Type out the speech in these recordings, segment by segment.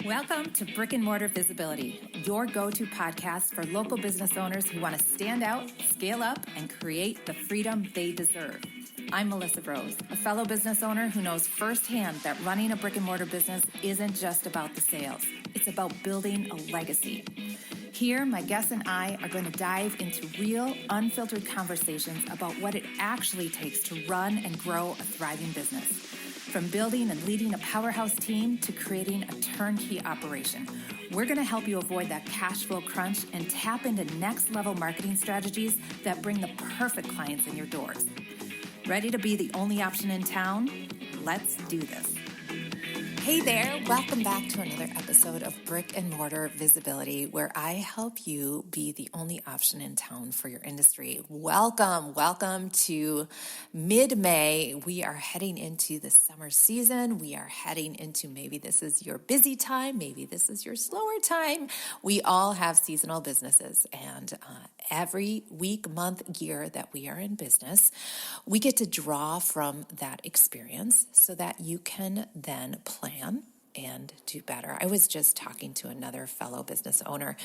Welcome to Brick-and-Mortar Visibility, your go-to podcast for local business owners who want to stand out, scale up, and create the freedom they deserve. I'm Melissa Rose, a fellow business owner who knows firsthand that running a brick-and-mortar business isn't just about the sales. It's about building a legacy. Here, my guests and I are going to dive into real, unfiltered conversations about what it actually takes to run and grow a thriving business. From building and leading a powerhouse team to creating a turnkey operation, we're going to help you avoid that cash flow crunch and tap into next level marketing strategies that bring the perfect clients in your doors. Ready to be the only option in town? Let's do this. Hey there, welcome back to another episode of Brick and Mortar Visibility, where I help you be the only option in town for your industry. Welcome to mid-May. We are heading into the summer season. We are heading into, maybe this is your busy time, maybe this is your slower time. We all have seasonal businesses, and every week, month, year that we are in business, we get to draw from that experience so that you can then plan and do better. I was just talking to another fellow business owner.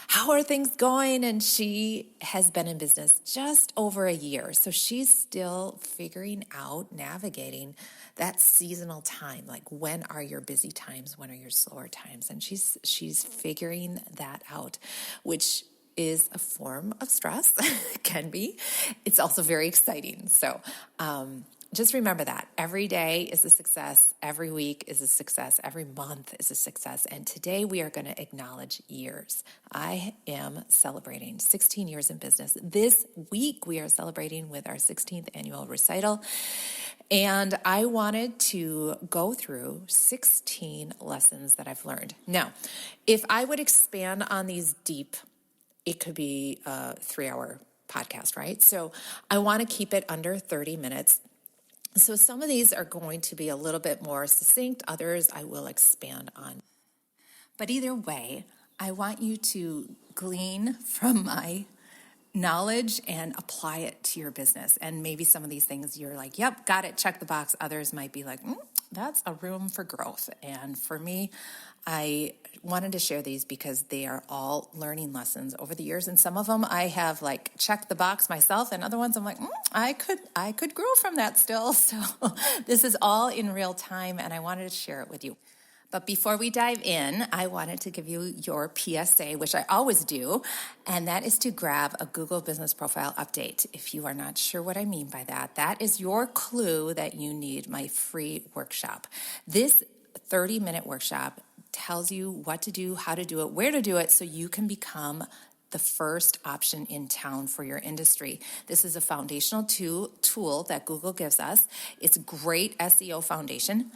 How are things going? And she has been in business just over a year. So she's still figuring out, navigating that seasonal time. Like, when are your busy times? When are your slower times? And she's figuring that out, which is a form of stress, can be. It's also very exciting. So just remember that every day is a success. Every week is a success. Every month is a success. And today we are going to acknowledge years. I am celebrating 16 years in business. This week we are celebrating with our 16th annual recital. And I wanted to go through 16 lessons that I've learned. Now, if I would expand on these deep, it could be a 3-hour podcast, right? So I want to keep it under 30 minutes. So some of these are going to be a little bit more succinct. Others I will expand on. But either way, I want you to glean from my knowledge and apply it to your business. And maybe some of these things you're like, yep, got it, check the box. Others might be like, that's a room for growth. And for me, I wanted to share these because they are all learning lessons over the years. And some of them I have like checked the box myself, and other ones I'm like, I could grow from that still. So this is all in real time, and I wanted to share it with you. But before we dive in, I wanted to give you your PSA, which I always do, and that is to grab a Google Business Profile update. If you are not sure what I mean by that, that is your clue that you need my free workshop. This 30-minute workshop tells you what to do, how to do it, where to do it, so you can become the first option in town for your industry. This is a foundational tool that Google gives us. It's a great SEO foundation,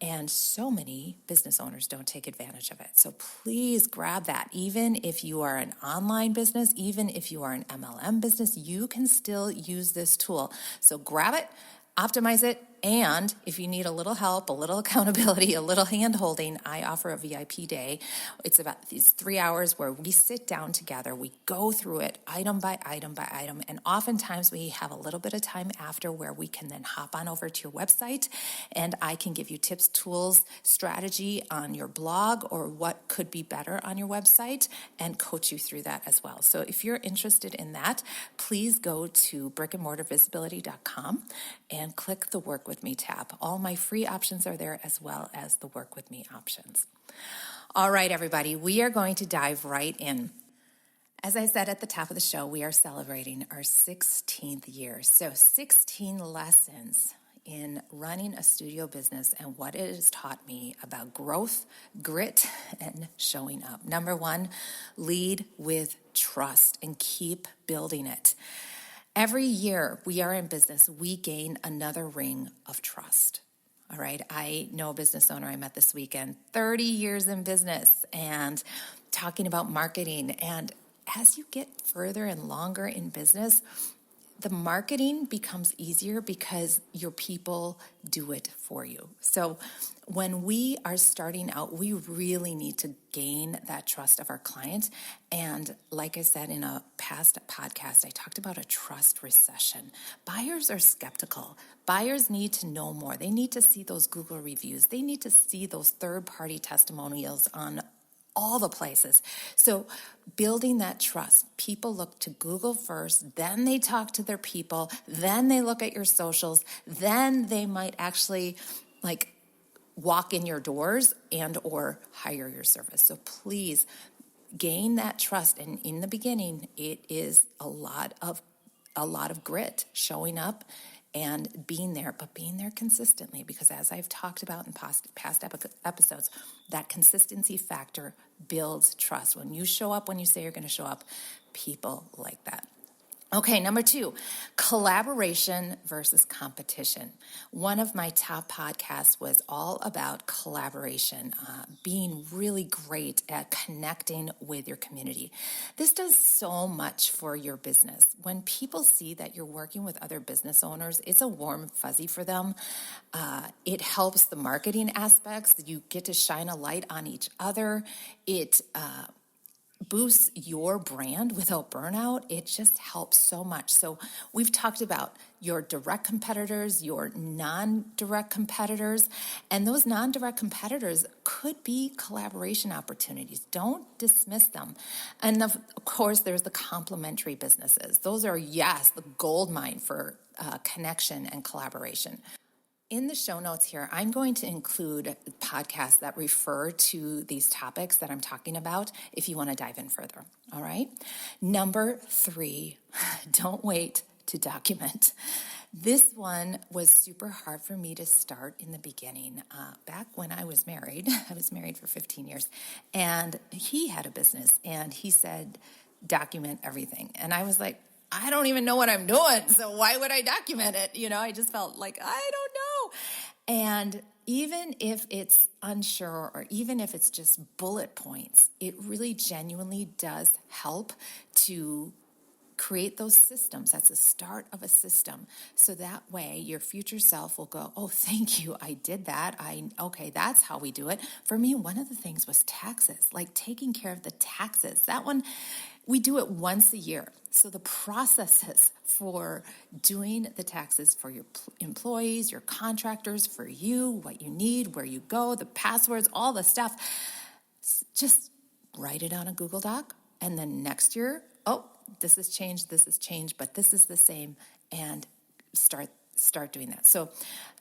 and so many business owners don't take advantage of it. So please grab that. Even if you are an online business, even if you are an MLM business, you can still use this tool. So grab it, optimize it, and if you need a little help, a little accountability, a little hand-holding, I offer a VIP day. It's about these 3 hours where we sit down together, we go through it item by item by item, and oftentimes we have a little bit of time after where we can then hop on over to your website, and I can give you tips, tools, strategy on your blog or what could be better on your website, and coach you through that as well. So if you're interested in that, please go to brickandmortarvisibility.com and click the Work With Me tab. All my free options are there, as well as the Work With Me options. All right, everybody, we are going to dive right in. As I said at the top of the show, we are celebrating our 16th year. So 16 lessons in running a studio business and what it has taught me about growth, grit, and showing up. Number one, lead with trust and keep building it. Every year we are in business, we gain another ring of trust. All right. I know a business owner I met this weekend, 30 years in business, and talking about marketing. And as you get further and longer in business, the marketing becomes easier because your people do it for you. So when we are starting out, we really need to gain that trust of our client. And like I said in a past podcast, I talked about a trust recession. Buyers are skeptical. Buyers need to know more. They need to see those Google reviews. They need to see those third-party testimonials on all the places. So building that trust, people look to Google first, then they talk to their people, then they look at your socials, then they might actually walk in your doors and or hire your service. So please gain that trust. And in the beginning, it is a lot of grit, showing up and being there, but being there consistently, because as I've talked about in past episodes, that consistency factor builds trust. When you show up, when you say you're going to show up, people like that. Okay, number 2, collaboration versus competition. One of my top podcasts was all about collaboration, being really great at connecting with your community. This does so much for your business. When people see that you're working with other business owners, it's a warm fuzzy for them. It helps the marketing aspects. You get to shine a light on each other. It boosts your brand without burnout. It just helps so much. So we've talked about your direct competitors, your non-direct competitors, and those non-direct competitors could be collaboration opportunities. Don't dismiss them. And of course, there's the complementary businesses. Those are, the gold mine for connection and collaboration. In the show notes here, I'm going to include podcasts that refer to these topics that I'm talking about if you want to dive in further, all right? Number 3, don't wait to document. This one was super hard for me to start in the beginning. Back when I was married for 15 years, and he had a business, and he said, document everything. And I was like, I don't even know what I'm doing, so why would I document it? I just felt like, I don't know. And even if it's unsure, or even if it's just bullet points, it really genuinely does help to create those systems. That's the start of a system. So that way your future self will go, oh, thank you, I did that. Okay, that's how we do it. For me, one of the things was taxes, like taking care of the taxes. That one, we do it once a year. So the processes for doing the taxes for your employees, your contractors, for you, what you need, where you go, the passwords, all the stuff, just write it on a Google Doc. And then next year, this has changed, but this is the same, and start doing that. So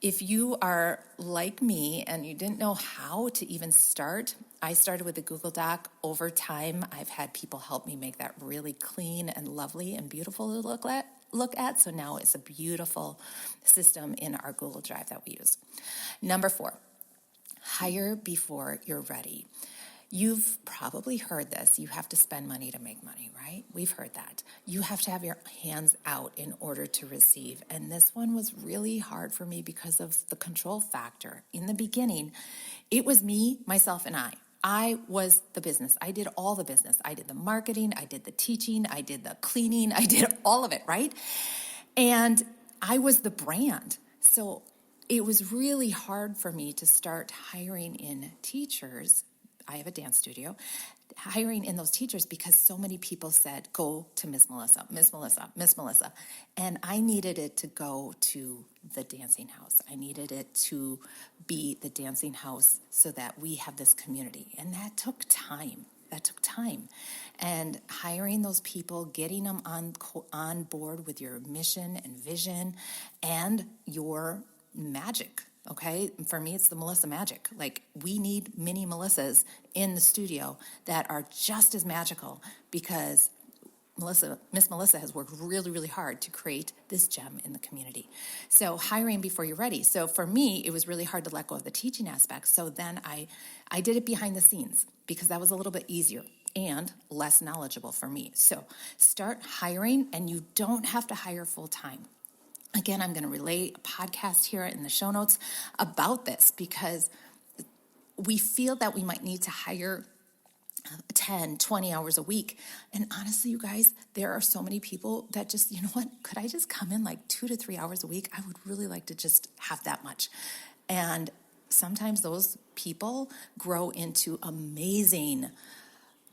if you are like me and you didn't know how to even start, I started with a Google Doc. Over time, I've had people help me make that really clean and lovely and beautiful to look at. So now it's a beautiful system in our Google Drive that we use. Number 4, hire before you're ready. You've probably heard this. You have to spend money to make money, right? We've heard that. You have to have your hands out in order to receive. And this one was really hard for me because of the control factor. In the beginning, it was me, myself, and I. I was the business. I did all the business. I did the marketing. I did the teaching. I did the cleaning. I did all of it, right? And I was the brand. So it was really hard for me to start hiring in teachers. I have a dance studio, hiring in those teachers because so many people said, go to Miss Melissa, Miss Melissa, Miss Melissa. And I needed it to go to the dancing house. I needed it to be the dancing house so that we have this community. And that took time. And hiring those people, getting them on board with your mission and vision and your magic. Okay, for me, it's the Melissa magic. Like, we need mini Melissas in the studio that are just as magical because Miss Melissa has worked really, really hard to create this gem in the community. So hiring before you're ready. So for me, it was really hard to let go of the teaching aspect. So then I did it behind the scenes because that was a little bit easier and less knowledgeable for me. So start hiring, and you don't have to hire full time. Again, I'm going to relay a podcast here in the show notes about this because we feel that we might need to hire 10, 20 hours a week. And honestly, you guys, there are so many people that just, you know what, could I just come in like 2 to 3 hours a week? I would really like to just have that much. And sometimes those people grow into amazing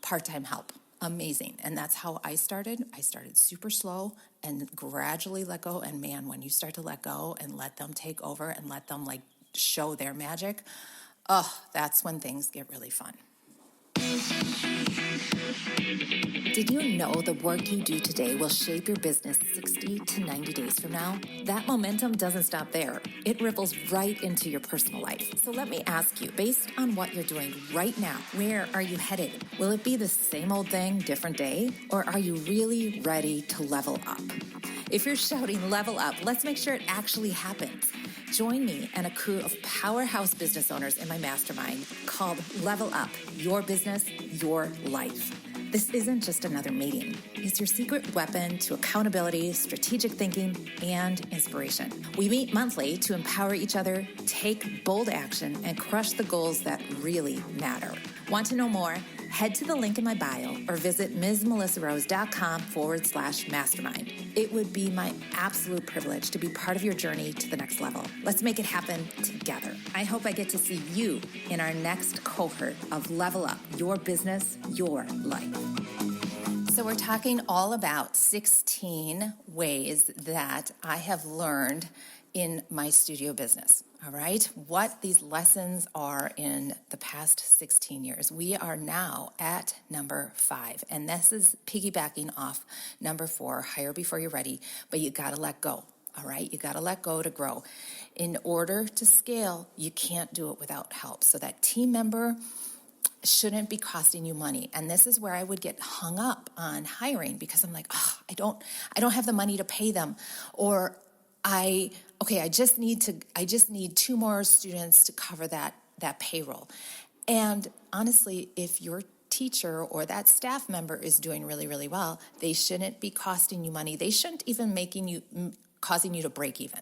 part-time help. Amazing. And that's how I started. I started super slow and gradually let go. And man, when you start to let go and let them take over and let them like show their magic, that's when things get really fun. Did you know the work you do today will shape your business 60 to 90 days from now? That momentum doesn't stop there. It ripples right into your personal life. So let me ask you, based on what you're doing right now, where are you headed? Will it be the same old thing, different day? Or are you really ready to level up? If you're shouting level up, let's make sure it actually happens. Join me and a crew of powerhouse business owners in my mastermind called Level Up, Your Business, Your Life. This isn't just another meeting. It's your secret weapon to accountability, strategic thinking, and inspiration. We meet monthly to empower each other, take bold action, and crush the goals that really matter. Want to know more? Head to the link in my bio or visit msmelissarose.com/mastermind. It would be my absolute privilege to be part of your journey to the next level. Let's make it happen together. I hope I get to see you in our next cohort of Level Up, Your Business, Your Life. So we're talking all about 16 ways that I have learned in my studio business. All right, what these lessons are in the past 16 years. We are now at number 5, and this is piggybacking off number 4, hire before you're ready, but you got to let go. All right, you got to let go to grow. In order to scale, you can't do it without help. So that team member shouldn't be costing you money. And this is where I would get hung up on hiring because I'm like, I don't have the money to pay them, or I just need 2 more students to cover that payroll. And honestly, if your teacher or that staff member is doing really, really well, they shouldn't be costing you money. They shouldn't even causing you to break even.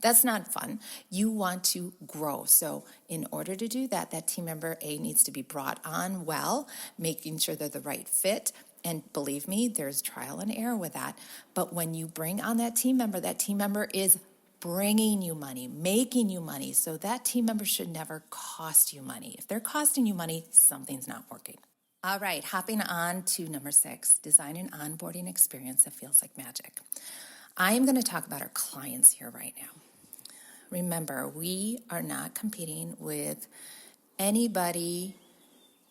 That's not fun. You want to grow. So in order to do that, that team member needs to be brought on well, making sure they're the right fit. And believe me, there's trial and error with that. But when you bring on that team member is bringing you money, making you money. So that team member should never cost you money. If they're costing you money, something's not working. All right, hopping on to number 6, design an onboarding experience that feels like magic. I am going to talk about our clients here right now. Remember, we are not competing with anybody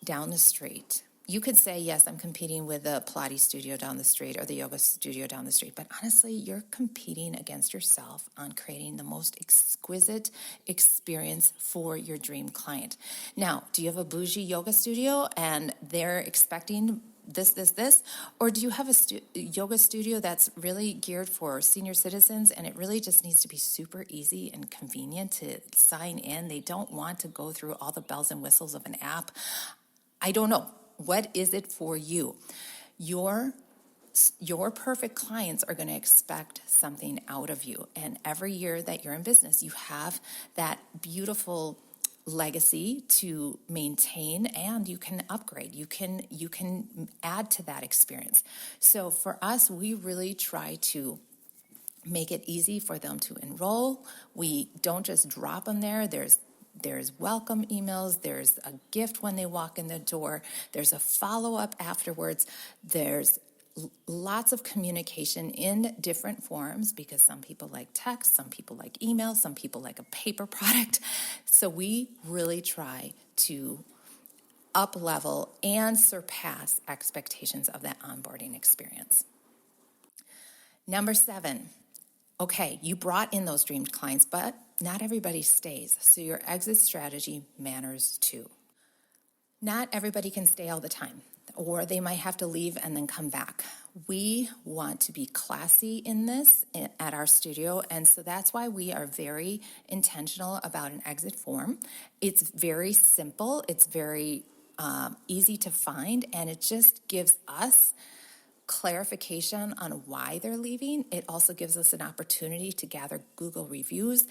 down the street. You could say, yes, I'm competing with the Pilates studio down the street or the yoga studio down the street, but honestly, you're competing against yourself on creating the most exquisite experience for your dream client. Now, do you have a bougie yoga studio and they're expecting this, or do you have a yoga studio that's really geared for senior citizens and it really just needs to be super easy and convenient to sign in? They don't want to go through all the bells and whistles of an app. I don't know. What is it for you? Your perfect clients are going to expect something out of you. And every year that you're in business, you have that beautiful legacy to maintain, and you can upgrade. You can add to that experience. So for us, we really try to make it easy for them to enroll. We don't just drop them there. There's welcome emails, there's a gift when they walk in the door, there's a follow-up afterwards, there's lots of communication in different forms because some people like text, some people like email, some people like a paper product. So we really try to up-level and surpass expectations of that onboarding experience. Number 7, okay, you brought in those dream clients, but not everybody stays, so your exit strategy matters too. Not everybody can stay all the time, or they might have to leave and then come back. We want to be classy in this at our studio, and so that's why we are very intentional about an exit form. It's very simple, it's very easy to find, and it just gives us clarification on why they're leaving. It also gives us an opportunity to gather Google reviews.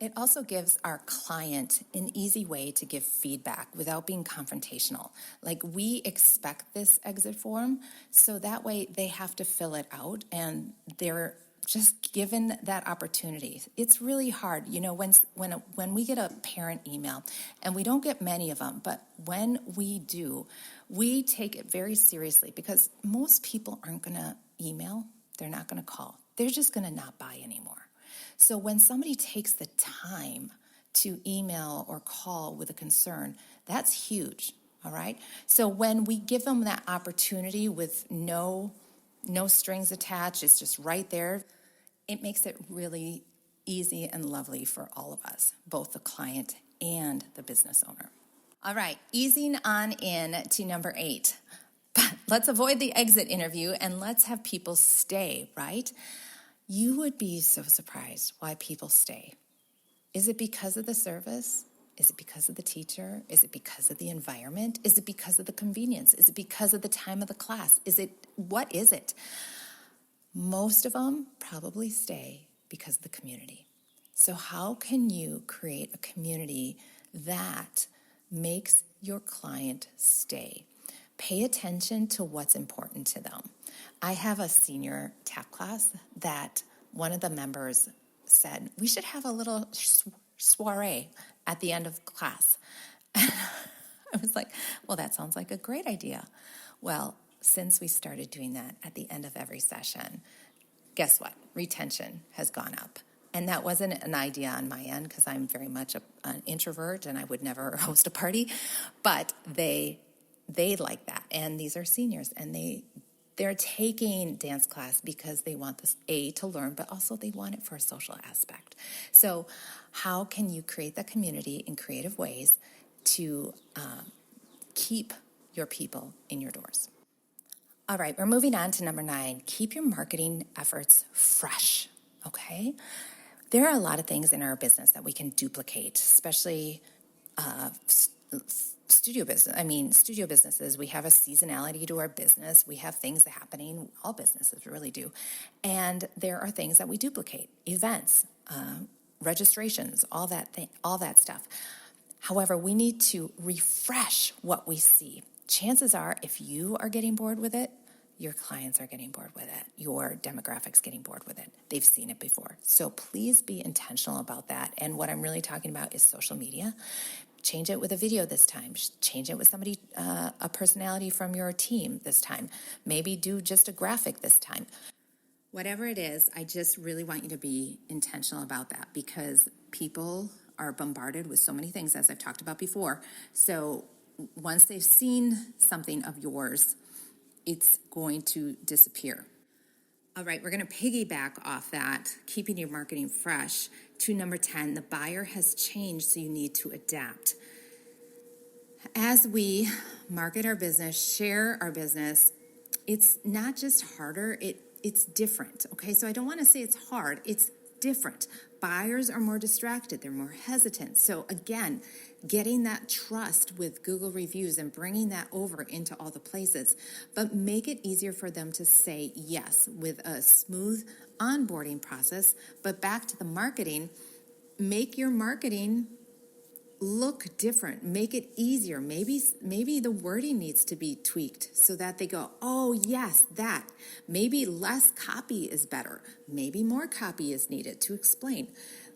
It also gives our client an easy way to give feedback without being confrontational. Like, we expect this exit form, so that way they have to fill it out and they're just given that opportunity. It's really hard, when we get a parent email, and we don't get many of them, but when we do, we take it very seriously, because most people aren't going to email, they're not going to call, they're just going to not buy anymore. So when somebody takes the time to email or call with a concern, that's huge, all right? So when we give them that opportunity with no strings attached, it's just right there, it makes it really easy and lovely for all of us, both the client and the business owner. All right, easing on in to number 8. But let's avoid the exit interview and let's have people stay, right? You would be so surprised why people stay. Is it because of the service? Is it because of the teacher? Is it because of the environment? Is it because of the convenience? Is it because of the time of the class? What is it? Most of them probably stay because of the community. So how can you create a community that makes your client stay? Pay attention to what's important to them. I have a senior tap class that one of the members said, we should have a little soiree at the end of class. I was like, well, that sounds like a great idea. Well, since we started doing that at the end of every session, guess what? Retention has gone up. And that wasn't an idea on my end, because I'm very much an introvert and I would never host a party, but they like that. And these are seniors, and they're taking dance class because they want this to learn, but also they want it for a social aspect. So how can you create that community in creative ways to keep your people in your doors? All right, we're moving on to number 9. Keep your marketing efforts fresh, okay? There are a lot of things in our business that we can duplicate, especially studio businesses. We have a seasonality to our business. We have things happening. All businesses really do. And there are things that we duplicate, events, registrations, all that stuff. However, we need to refresh what we see. Chances are, if you are getting bored with it, your clients are getting bored with it. Your demographics getting bored with it. They've seen it before. So please be intentional about that. And what I'm really talking about is social media. Change it with a video this time. Change it with somebody, a personality from your team this time. Maybe do just a graphic this time. Whatever it is, I just really want you to be intentional about that, because people are bombarded with so many things, as I've talked about before. So once they've seen something of yours, it's going to disappear. All right, we're going to piggyback off that, keeping your marketing fresh, to number 10. The buyer has changed, so you need to adapt. As we market our business, share our business, it's not just harder, it's different, okay? So I don't want to say it's hard, it's different. Buyers are more distracted, they're more hesitant. So again, getting that trust with Google reviews and bringing that over into all the places, but make it easier for them to say yes with a smooth onboarding process. But back to the marketing, make your marketing look different, make it easier. Maybe the wording needs to be tweaked so that they go, oh yes, that. Maybe less copy is better. Maybe more copy is needed to explain.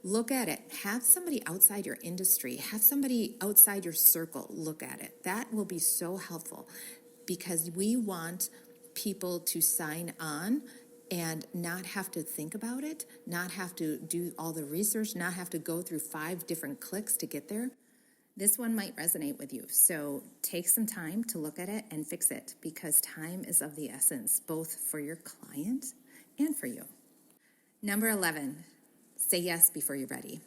Look at it. Have somebody outside your industry, have somebody outside your circle look at it. That will be so helpful, because we want people to sign on and not have to think about it, not have to do all the research, not have to go through 5 different clicks to get there. This one might resonate with you. So take some time to look at it and fix it, because time is of the essence, both for your client and for you. Number 11, say yes before you're ready.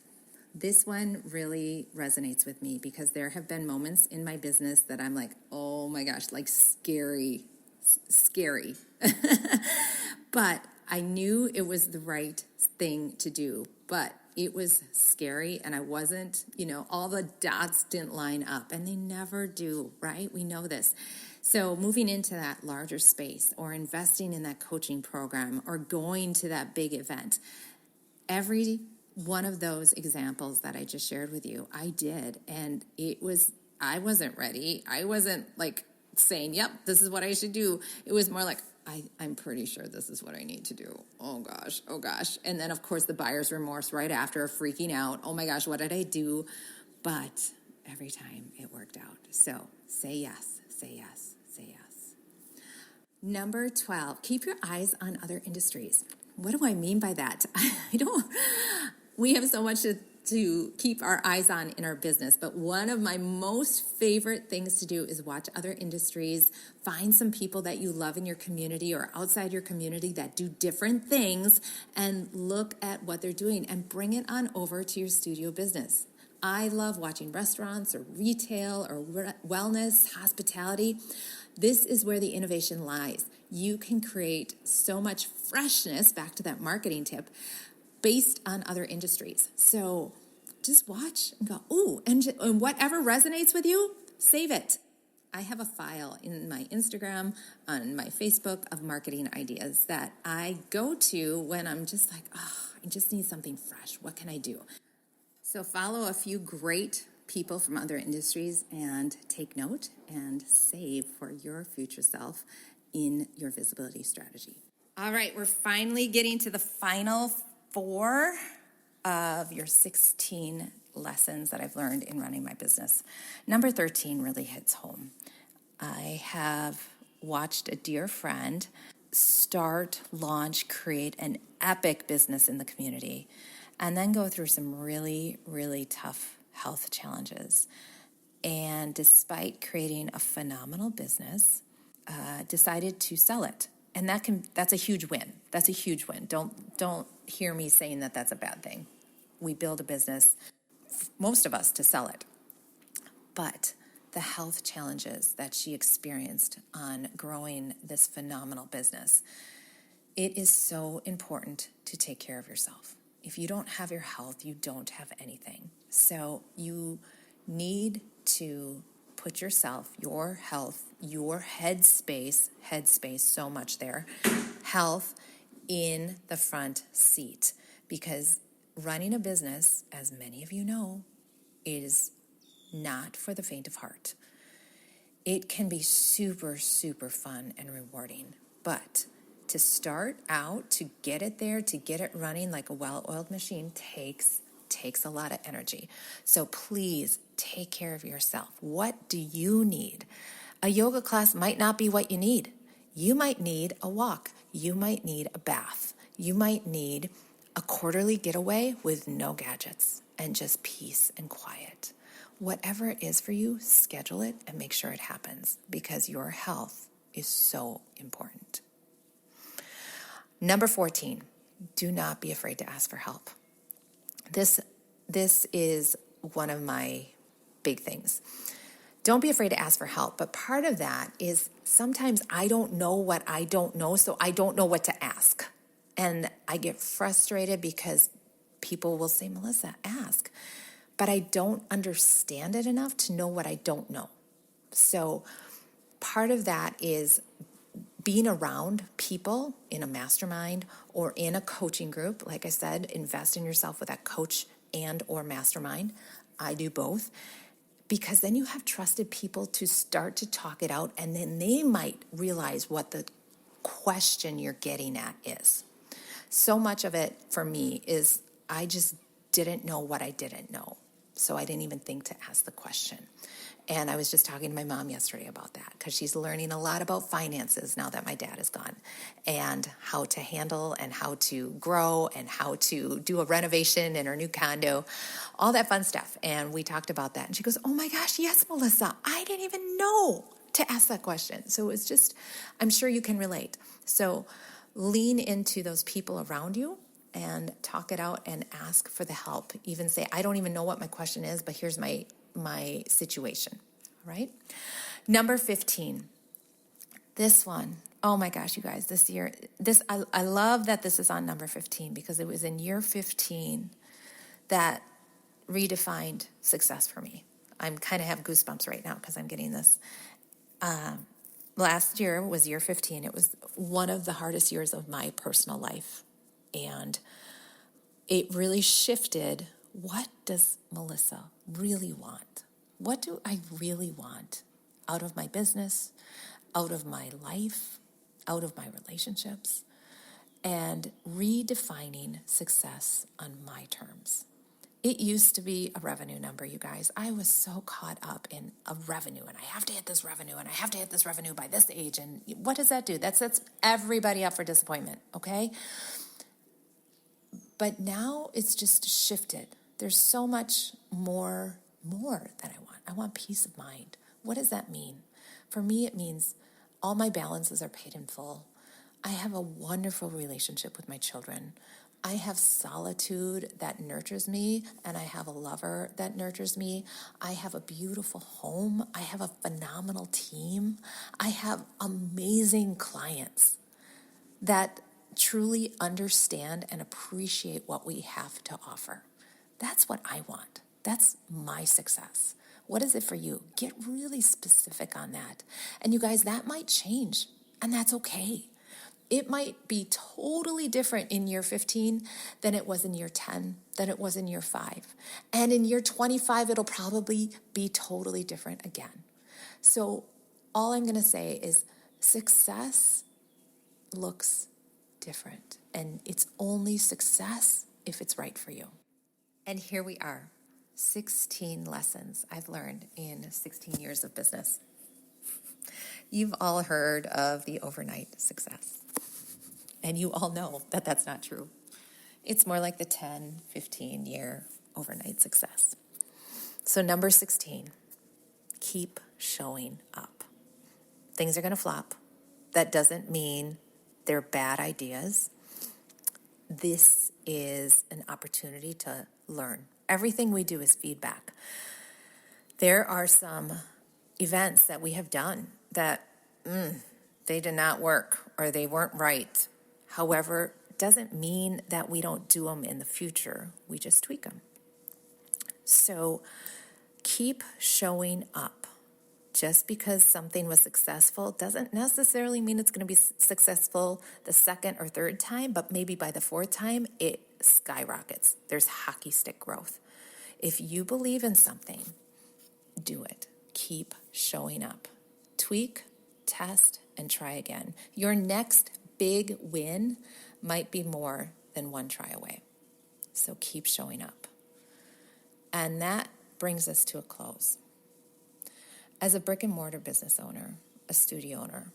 This one really resonates with me, because there have been moments in my business that I'm like, oh my gosh, like scary. But I knew it was the right thing to do, but it was scary, and I wasn't, all the dots didn't line up, and they never do, right? We know this. So moving into that larger space, or investing in that coaching program, or going to that big event, every one of those examples that I just shared with you, I did, and I wasn't ready. I wasn't like saying, yep, this is what I should do. It was more like, I'm pretty sure this is what I need to do. Oh gosh. And then of course the buyer's remorse right after, freaking out. Oh my gosh, what did I do? But every time it worked out. So say yes, say yes, say yes. Number 12, keep your eyes on other industries. What do I mean by that? We have so much to keep our eyes on in our business, but one of my most favorite things to do is watch other industries, find some people that you love in your community or outside your community that do different things, and look at what they're doing and bring it on over to your studio business. I love watching restaurants or retail or wellness, hospitality. This is where the innovation lies. You can create so much freshness, back to that marketing tip, based on other industries. So just watch and go, ooh, and whatever resonates with you, save it. I have a file in my Instagram, on my Facebook, of marketing ideas that I go to when I'm just like, I just need something fresh. What can I do? So follow a few great people from other industries and take note and save for your future self in your visibility strategy. All right, we're finally getting to the final 4 of your 16 lessons that I've learned in running my business. Number 13 really hits home. I have watched a dear friend start, launch, create an epic business in the community, and then go through some really, really tough health challenges. And despite creating a phenomenal business, decided to sell it. And that's a huge win. That's a huge win. Don't hear me saying that that's a bad thing. We build a business, most of us, to sell it. But the health challenges that she experienced on growing this phenomenal business, it is so important to take care of yourself. If you don't have your health, you don't have anything. So you need to put yourself, your health, your headspace, so much there, health in the front seat. Because running a business, as many of you know, is not for the faint of heart. It can be super, super fun and rewarding, but to start out, to get it there, to get it running like a well-oiled machine takes a lot of energy. So please take care of yourself. What do you need? A yoga class might not be what you need. You might need a walk. You might need a bath. You might need a quarterly getaway with no gadgets and just peace and quiet. Whatever it is for you, schedule it and make sure it happens, because your health is so important. Number 14, do not be afraid to ask for help. This is one of my big things. Don't be afraid to ask for help, but part of that is sometimes I don't know what I don't know, so I don't know what to ask. And I get frustrated because people will say, Melissa, ask. But I don't understand it enough to know what I don't know. So part of that is being around people in a mastermind or in a coaching group. Like I said, invest in yourself with that coach and or mastermind. I do both, because then you have trusted people to start to talk it out, and then they might realize what the question you're getting at is. So much of it for me is I just didn't know what I didn't know. So I didn't even think to ask the question. And I was just talking to my mom yesterday about that, because she's learning a lot about finances now that my dad is gone, and how to handle and how to grow and how to do a renovation in her new condo, all that fun stuff. And we talked about that. And she goes, oh my gosh, yes, Melissa, I didn't even know to ask that question. So it's just, I'm sure you can relate. So lean into those people around you and talk it out and ask for the help. Even say, I don't even know what my question is, but here's my situation, right? Number 15, this one, oh my gosh, you guys, this year, I love that this is on number 15, because it was in year 15 that redefined success for me. I'm kind of have goosebumps right now because I'm getting this. Last year was year 15. It was one of the hardest years of my personal life. And it really shifted. What does Melissa really want? What do I really want out of my business, out of my life, out of my relationships, and redefining success on my terms. It used to be a revenue number, you guys. I was so caught up in a revenue, and I have to hit this revenue, and I have to hit this revenue by this age. And what does that do? That sets everybody up for disappointment, okay? But now it's just shifted. There's so much more that I want. I want peace of mind. What does that mean? For me, it means all my balances are paid in full. I have a wonderful relationship with my children. I have solitude that nurtures me, and I have a lover that nurtures me. I have a beautiful home. I have a phenomenal team. I have amazing clients that truly understand and appreciate what we have to offer. That's what I want. That's my success. What is it for you? Get really specific on that. And you guys, that might change, and that's okay. It might be totally different in year 15 than it was in year 10, than it was in year 5. And in year 25, it'll probably be totally different again. So all I'm going to say is success looks different. And it's only success if it's right for you. And here we are, 16 lessons I've learned in 16 years of business. You've all heard of the overnight success. And you all know that that's not true. It's more like the 10, 15-year overnight success. So number 16, keep showing up. Things are going to flop. That doesn't mean they're bad ideas. This is an opportunity to learn. Everything we do is feedback. There are some events that we have done that they did not work or they weren't right. However, it doesn't mean that we don't do them in the future. We just tweak them. So keep showing up. Just because something was successful doesn't necessarily mean it's going to be successful the second or third time, but maybe by the fourth time, it skyrockets. There's hockey stick growth. If you believe in something, do it. Keep showing up. Tweak, test, and try again. Your next big win might be more than one try away. So keep showing up. And that brings us to a close. As a brick-and-mortar business owner, a studio owner,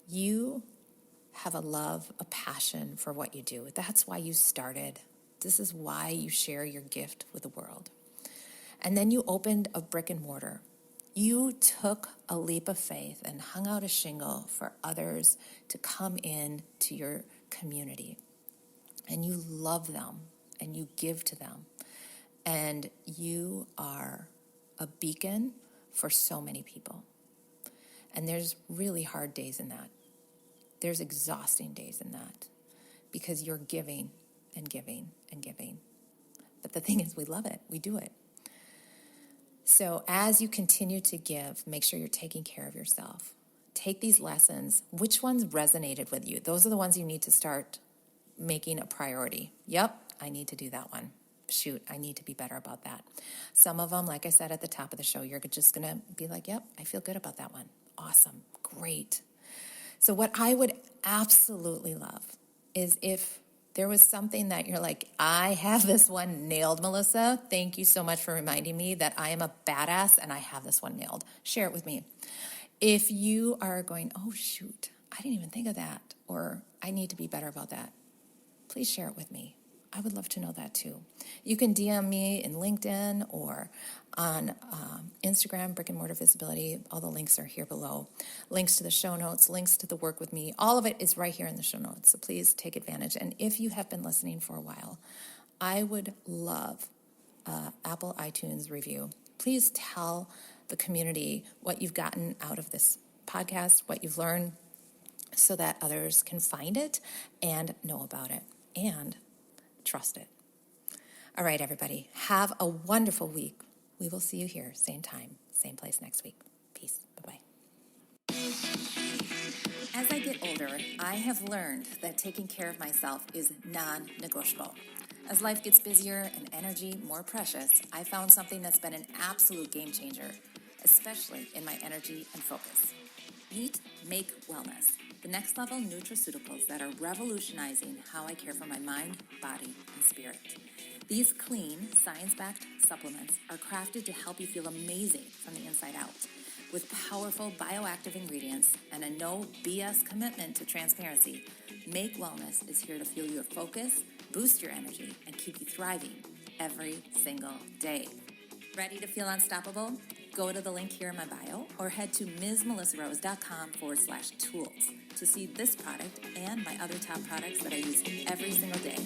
you have a love, a passion for what you do. That's why you started. This is why you share your gift with the world. And then you opened a brick-and-mortar. You took a leap of faith and hung out a shingle for others to come in to your community. And you love them and you give to them. And you are a beacon for so many people. And there's really hard days in that. There's exhausting days in that because you're giving and giving and giving. But the thing is, we love it. We do it. So as you continue to give, make sure you're taking care of yourself. Take these lessons. Which ones resonated with you? Those are the ones you need to start making a priority. Yep, I need to do that one. Shoot, I need to be better about that. Some of them, like I said at the top of the show, you're just going to be like, yep, I feel good about that one. Awesome. Great. So what I would absolutely love is if there was something that you're like, I have this one nailed, Melissa. Thank you so much for reminding me that I am a badass and I have this one nailed. Share it with me. If you are going, oh, shoot, I didn't even think of that, or I need to be better about that, please share it with me. I would love to know that too. You can DM me in LinkedIn or on Instagram, Brick-and-Mortar Visibility. All the links are here below. Links to the show notes, links to the work with me. All of it is right here in the show notes, so please take advantage. And if you have been listening for a while, I would love Apple iTunes review. Please tell the community what you've gotten out of this podcast, what you've learned, so that others can find it and know about it and trust it. All right, everybody, have a wonderful week. We will see you here, same time, same place next week. Peace. Bye-bye. As I get older, I have learned that taking care of myself is non-negotiable. As life gets busier and energy more precious, I found something that's been an absolute game changer, especially in my energy and focus. Meet Make Wellness, the next level nutraceuticals that are revolutionizing how I care for my mind, body, and spirit. These clean, science-backed supplements are crafted to help you feel amazing from the inside out. With powerful bioactive ingredients and a no BS commitment to transparency, Make Wellness is here to fuel your focus, boost your energy, and keep you thriving every single day. Ready to feel unstoppable? Go to the link here in my bio or head to msmelissarose.com/tools to see this product and my other top products that I use every single day.